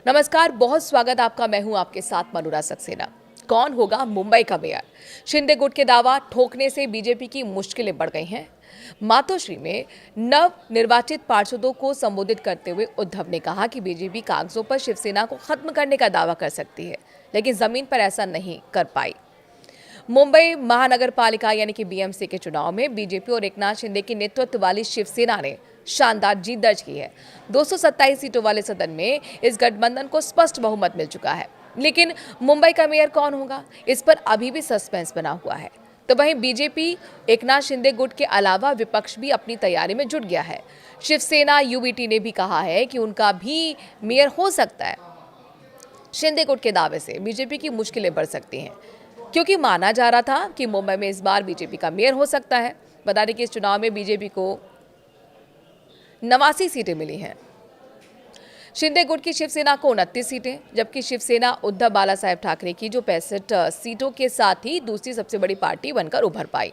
नमस्कार, बहुत स्वागत आपका। मैं हूं आपके साथ मनुरा सक्सेना। कौन होगा मुंबई का मेयर? शिंदे गुट के दावा ठोकने से बीजेपी की मुश्किलें बढ़ गई हैं। मातोश्री में नव निर्वाचित पार्षदों को संबोधित करते हुए उद्धव ने कहा कि बीजेपी कागजों पर शिवसेना को खत्म करने का दावा कर सकती है, लेकिन जमीन पर ऐसा नहीं कर पाई। मुंबई महानगर पालिका यानी कि बीएमसी के चुनाव में बीजेपी और एकनाथ शिंदे के नेतृत्व वाली शिवसेना ने शानदार जीत दर्ज की है। 227 सीटों वाले सदन में इस गठबंधन को स्पष्ट बहुमत मिल चुका है। लेकिन मुंबई का मेयर कौन होगा, इस पर अभी भी सस्पेंस बना हुआ है। तो वहीं बीजेपी एकनाथ शिंदे गुट के अलावा विपक्ष भी अपनी तैयारी में जुट गया है। शिवसेना यूबीटी ने भी कहा है कि उनका भी मेयर हो सकता है। शिंदे गुट के दावे से बीजेपी की मुश्किलें बढ़ सकती हैं, क्योंकि माना जा रहा था कि मुंबई में इस बार बीजेपी का मेयर हो सकता है। बता दें कि इस चुनाव में बीजेपी को 89 सीटें मिली हैं। शिंदे गुट की शिवसेना को 29 सीटें, जबकि शिवसेना उद्धव बाला साहेब ठाकरे की जो 65 सीटों के साथ ही दूसरी सबसे बड़ी पार्टी बनकर उभर पाई।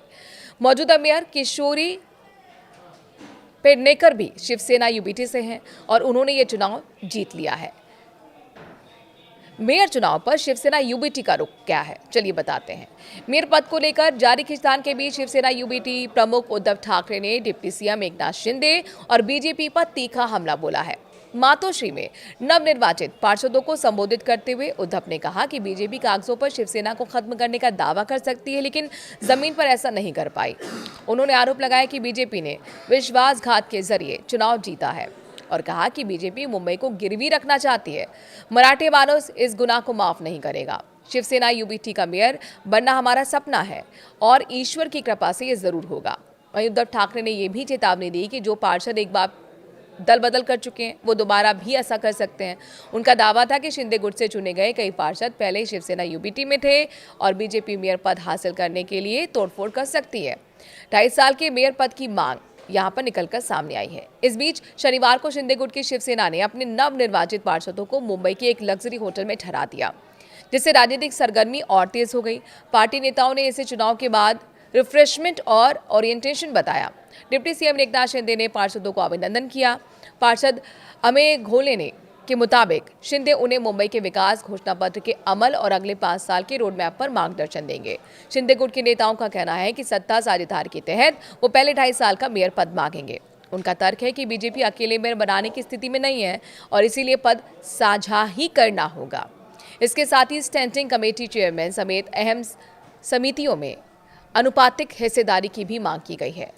मौजूदा मेयर किशोरी पेडनेकर भी शिवसेना यूबीटी से हैं और उन्होंने ये चुनाव जीत लिया है। मेयर चुनाव पर शिवसेना यूबीटी का रुख क्या है, चलिए बताते हैं। मेयर पद को लेकर जारी खींचतान के बीच शिवसेना यूबीटी प्रमुख उद्धव ठाकरे ने डिप्टी सीएम एकनाथ शिंदे और बीजेपी पर तीखा हमला बोला है। मातोश्री में नवनिर्वाचित पार्षदों को संबोधित करते हुए उद्धव ने कहा कि बीजेपी कागजों पर शिवसेना को खत्म करने का दावा कर सकती है, लेकिन जमीन पर ऐसा नहीं कर पाई। उन्होंने आरोप लगाया कि बीजेपी ने विश्वासघात के जरिए चुनाव जीता है और कहा कि बीजेपी मुंबई को गिरवी रखना चाहती है। मराठे मानस इस गुनाह को माफ नहीं करेगा। शिवसेना यूबीटी का मेयर बनना हमारा सपना है और ईश्वर की कृपा से ये जरूर होगा। वहीं उद्धव ठाकरे ने यह भी चेतावनी दी कि जो पार्षद एक बार दल बदल कर चुके हैं वो दोबारा भी ऐसा कर सकते हैं। उनका दावा था कि शिंदे गुट से चुने गए कई पार्षद पहले शिवसेना यूबीटी में थे और बीजेपी मेयर पद हासिल करने के लिए तोड़फोड़ कर सकती है। 2.5 साल के मेयर पद की मांग यहां पर निकलकर सामने आई है। इस बीच शनिवार को शिंदे गुट की शिवसेना ने अपने नवनिर्वाचित पार्षदों को मुंबई के एक लग्जरी होटल में ठहरा दिया, जिससे राजनीतिक सरगर्मी और तेज हो गई। पार्टी नेताओं ने इसे चुनाव के बाद रिफ्रेशमेंट और ओरिएंटेशन बताया। डिप्टी सीएम एकनाथ शिंदे ने पार्षदों को अभिनंदन किया। पार्षद अमेय घोले ने के मुताबिक शिंदे उन्हें मुंबई के विकास घोषणा पत्र के अमल और अगले 5 साल के रोड मैप पर मार्गदर्शन देंगे। शिंदे गुट के नेताओं का कहना है कि सत्ता साझेदारी के तहत वो पहले 2.5 साल का मेयर पद मांगेंगे। उनका तर्क है कि बीजेपी अकेले मेयर बनाने की स्थिति में नहीं है और इसीलिए पद साझा ही करना होगा। इसके साथ ही स्टैंडिंग कमेटी चेयरमैन समेत अहम समितियों में अनुपातिक हिस्सेदारी की भी मांग की गई है।